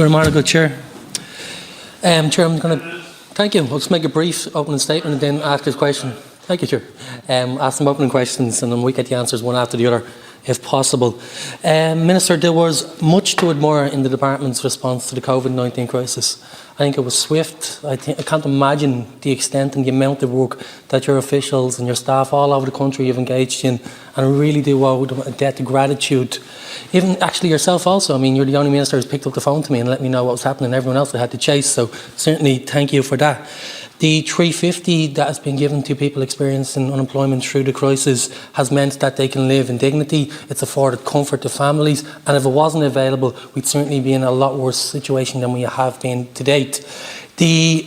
Good morning, good Chair. Chair, I'm going to thank you. I'll just make a brief opening statement and then ask a question. Thank you, Chair. Ask some opening questions and then we get the answers one after the other, if possible. Minister, there was much to admire in the Department's response to the COVID-19 crisis. I think it was swift. I can't imagine the extent and the amount of work that your officials and your staff all over the country have engaged in, and I really do owe them a debt of gratitude. Even actually yourself also. I mean, you're the only minister who's picked up the phone to me and let me know what was happening. Everyone else I had to chase, so certainly thank you for that. The 350 that has been given to people experiencing unemployment through the crisis has meant that they can live in dignity. It's afforded comfort to families, and if it wasn't available, we'd certainly be in a lot worse situation than we have been to date. The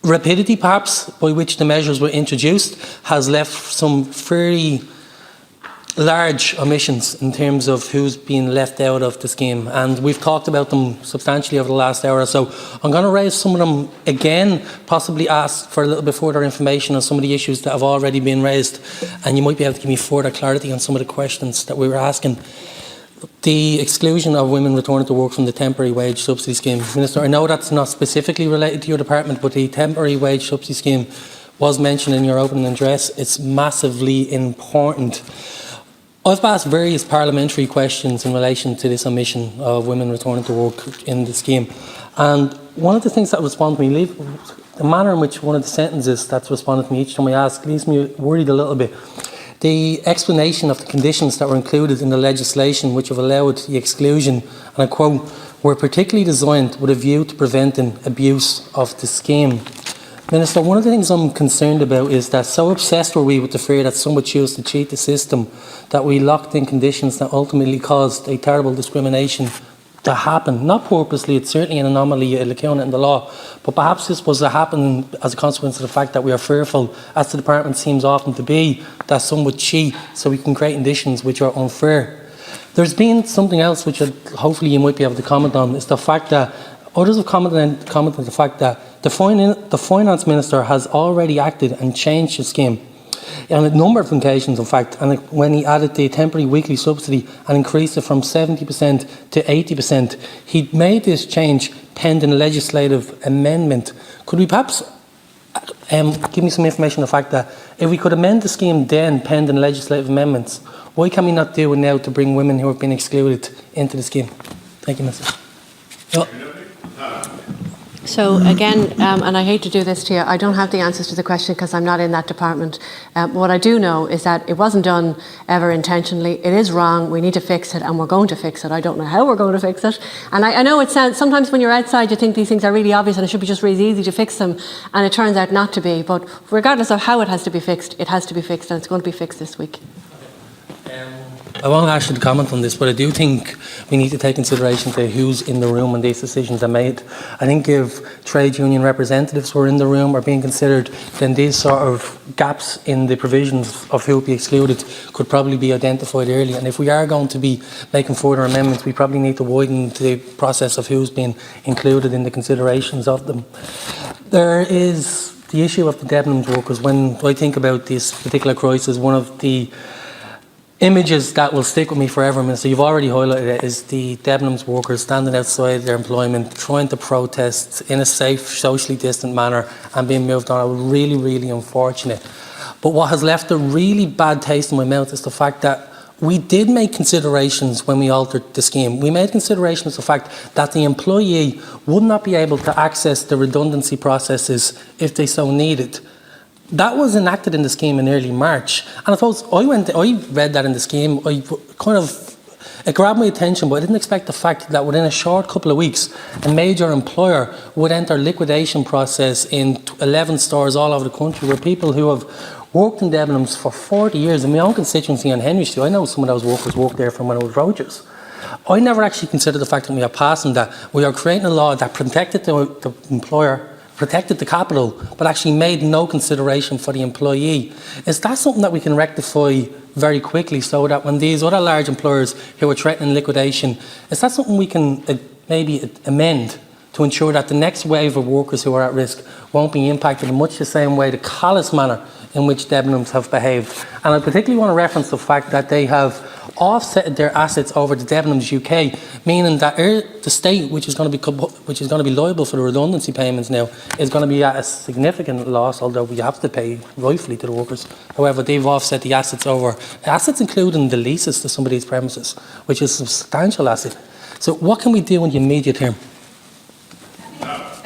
rapidity, perhaps, by which the measures were introduced has left some fairly large omissions in terms of who's been left out of the scheme, and we've talked about them substantially over the last hour or so. I'm going to raise some of them again, possibly ask for a little bit further information on some of the issues that have already been raised, and you might be able to give me further clarity on some of the questions that we were asking. The exclusion of women returning to work from the temporary wage subsidy scheme. Minister, I know that's not specifically related to your department, but the temporary wage subsidy scheme was mentioned in your opening address. It's massively important. I've asked various parliamentary questions in relation to this omission of women returning to work in the scheme, and one of the things that responded to me, the manner in which one of the sentences that's responded to me each time I ask, leaves me worried a little bit. The explanation of the conditions that were included in the legislation which have allowed the exclusion, and I quote, were particularly designed with a view to preventing abuse of the scheme. Minister, one of the things I'm concerned about is that so obsessed were we with the fear that some would choose to cheat the system that we locked in conditions that ultimately caused a terrible discrimination to happen. Not purposely, it's certainly an anomaly, you'll account it in the law, but perhaps this was to happen as a consequence of the fact that we are fearful, as the Department seems often to be, that some would cheat so we can create conditions which are unfair. There's been something else which hopefully you might be able to comment on, is the fact that others have commented on the fact that the Finance Minister has already acted and changed the scheme on a number of occasions, in fact, and when he added the temporary weekly subsidy and increased it from 70% to 80%, he made this change pending legislative amendment. Could we perhaps give me some information on the fact that if we could amend the scheme then pending legislative amendments, why can we not do it now to bring women who have been excluded into the scheme? Thank you, Mr. So again, and I hate to do this to you, I don't have the answers to the question because I'm not in that department. What I do know is that it wasn't done ever intentionally. It is wrong. We need to fix it, and we're going to fix it. I don't know how we're going to fix it. And I know it sounds, sometimes when you're outside you think these things are really obvious and it should be just really easy to fix them, and it turns out not to be. But regardless of how it has to be fixed, it has to be fixed, and it's going to be fixed this week. I won't ask you to comment on this, but I do think we need to take consideration to who's in the room when these decisions are made. I think if trade union representatives were in the room or being considered, then these sort of gaps in the provisions of who will be excluded could probably be identified early. And if we are going to be making further amendments, we probably need to widen the process of who's been included in the considerations of them. There is the issue of the Debenhams workers. When I think about this particular crisis, one of the images that will stick with me forever, Minister, you've already highlighted it, is the Debenhams workers standing outside their employment, trying to protest in a safe, socially distant manner and being moved on. Really, really unfortunate. But what has left a really bad taste in my mouth is the fact that we did make considerations when we altered the scheme. We made considerations of the fact that the employee would not be able to access the redundancy processes if they so needed. That was enacted in the scheme in early March, and I suppose I read that in the scheme. It grabbed my attention, but I didn't expect the fact that within a short couple of weeks, a major employer would enter liquidation process in 11 stores all over the country, where people who have worked in Debenhams for 40 years. In my own constituency on Henry Street, I know some of those workers worked there from when I was Rogers. I never actually considered the fact that we are passing that. We are creating a law that protected the employer, protected the capital, but actually made no consideration for the employee. Is that something that we can rectify very quickly, so that when these other large employers who are threatening liquidation, is that something we can maybe amend to ensure that the next wave of workers who are at risk won't be impacted in much the same way, the callous manner in which Debenhams have behaved? And I particularly want to reference the fact that they have offset their assets over to Debenhams UK, meaning that the state, which is going to be liable for the redundancy payments now, is going to be at a significant loss, although we have to pay rightfully to the workers. However, they've offset the assets over, assets including the leases to some of these premises, which is a substantial asset. So what can we do in the immediate term?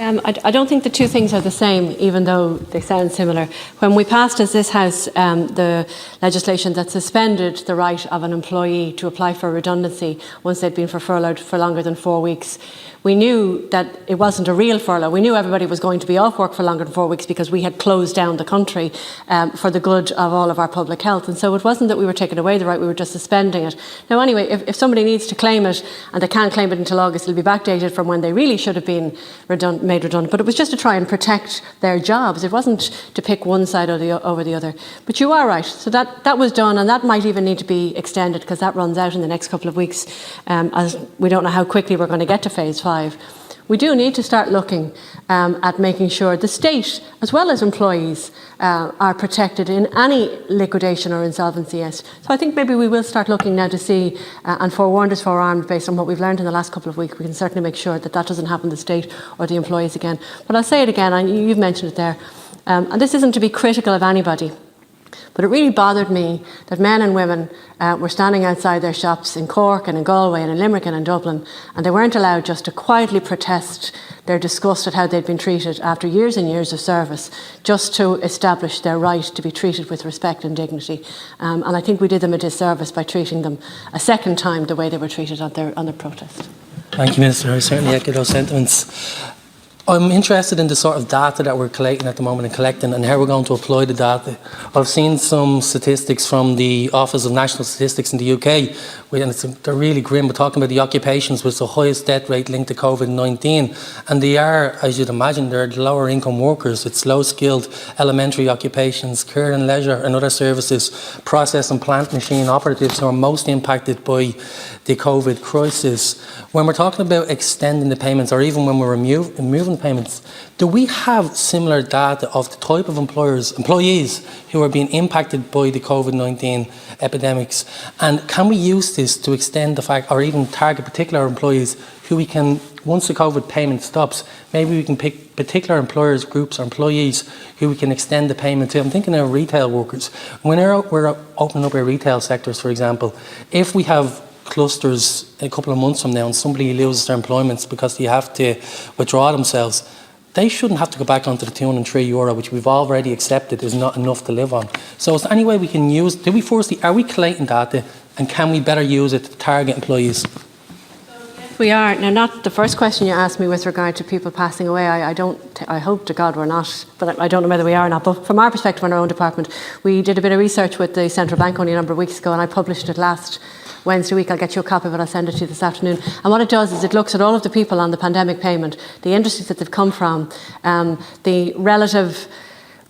I don't think the two things are the same, even though they sound similar. When we passed as this House the legislation that suspended the right of an employee to apply for redundancy once they'd been furloughed for longer than 4 weeks, we knew that it wasn't a real furlough. We knew everybody was going to be off work for longer than 4 weeks because we had closed down the country for the good of all of our public health. And so it wasn't that we were taking away the right, we were just suspending it. Now anyway, if somebody needs to claim it and they can't claim it until August, it'll be backdated from when they really should have been made redundant. But it was just to try and protect their jobs. It wasn't to pick one side over the other. But you are right. So that was done, and that might even need to be extended because that runs out in the next couple of weeks, as we don't know how quickly we're going to get to phase 5. We do need to start looking at making sure the state, as well as employees, are protected in any liquidation or insolvency. Yes. So I think maybe we will start looking now to see, and forewarned is forearmed based on what we've learned in the last couple of weeks. We can certainly make sure that that doesn't happen to the state or the employees again. But I'll say it again, and you've mentioned it there, and this isn't to be critical of anybody, but it really bothered me that men and women were standing outside their shops in Cork and in Galway and in Limerick and in Dublin, and they weren't allowed just to quietly protest their disgust at how they'd been treated after years and years of service, just to establish their right to be treated with respect and dignity. And I think we did them a disservice by treating them a second time the way they were treated on their protest. Thank you, Minister. I certainly echo those sentiments. I'm interested in the sort of data that we're collating at the moment and collecting and how we're going to apply the data. I've seen some statistics from the Office of National Statistics in the UK, and they're really grim. We're talking about the occupations with the highest death rate linked to COVID-19, and they are, as you'd imagine, they're lower income workers. It's low skilled elementary occupations, care and leisure and other services, process and plant machine operatives who are most impacted by the COVID crisis. When we're talking about extending the payments, or even when we're removing payments, do we have similar data of the type of employees who are being impacted by the COVID-19 epidemics? And can we use this to extend the fact, or even target particular employees who we can, once the COVID payment stops, maybe we can pick particular employers, groups or employees who we can extend the payment to? I'm thinking of retail workers. When we're opening up our retail sectors, for example, if we have clusters a couple of months from now and somebody loses their employments because they have to withdraw themselves, they shouldn't have to go back onto the €203, which we've already accepted is not enough to live on. So is there any way we can use, are we collating data, and can we better use it to target employees? We are. Now, not the first question you asked me with regard to people passing away. I hope to God we're not, but I don't know whether we are or not. But from our perspective in our own department, we did a bit of research with the Central Bank only a number of weeks ago, and I published it last Wednesday week. I'll get you a copy of it. I'll send it to you this afternoon. And what it does is it looks at all of the people on the pandemic payment, the industries that they've come from, the relative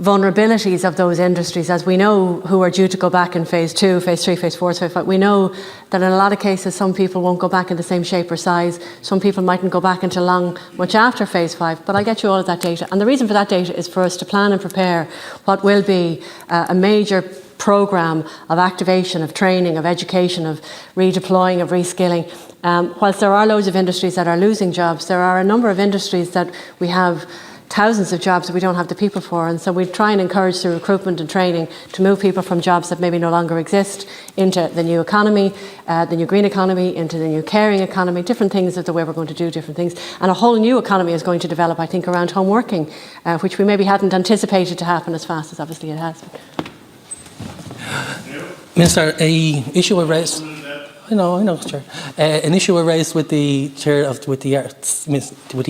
vulnerabilities of those industries, as we know, who are due to go back in phase 2, phase 3, phase 4, phase 5. We know that in a lot of cases some people won't go back in the same shape or size. Some people mightn't go back until much after phase 5, but I'll get you all of that data. And the reason for that data is for us to plan and prepare what will be a major programme of activation, of training, of education, of redeploying, of reskilling. Whilst there are loads of industries that are losing jobs, there are a number of industries that we have thousands of jobs that we don't have the people for, and so we try and encourage through recruitment and training to move people from jobs that maybe no longer exist into the new economy, the new green economy, into the new caring economy, different things of the way we're going to do different things. And a whole new economy is going to develop, I think, around home working, which we maybe hadn't anticipated to happen as fast as obviously it has. Minister, an issue I raised. I know, Chair. An issue I raised with the Chair with the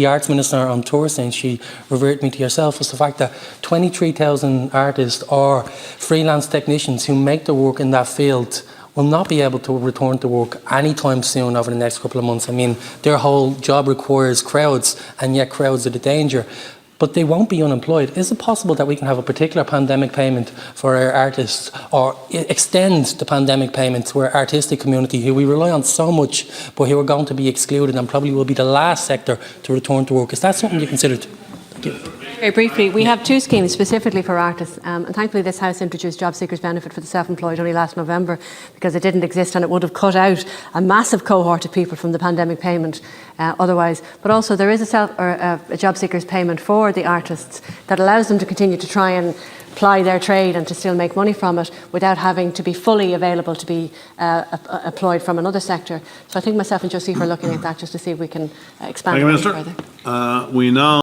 Arts Minister on Thursday, and she reverted me to yourself, was the fact that 23,000 artists or freelance technicians who make their work in that field will not be able to return to work anytime soon over the next couple of months. I mean, their whole job requires crowds, and yet crowds are the danger. But they won't be unemployed. Is it possible that we can have a particular pandemic payment for our artists, or extend the pandemic payment to our artistic community, who we rely on so much, but who are going to be excluded and probably will be the last sector to return to work? Is that something you considered? Thank you. Very briefly, we have two schemes specifically for artists, and thankfully this House introduced Job Seekers Benefit for the self-employed only last November, because it didn't exist and it would have cut out a massive cohort of people from the pandemic payment otherwise. But also there is a Job Seekers payment for the artists that allows them to continue to try and ply their trade and to still make money from it without having to be fully available to be employed from another sector. So I think myself and Josie are looking at that just to see if we can expand it further. We now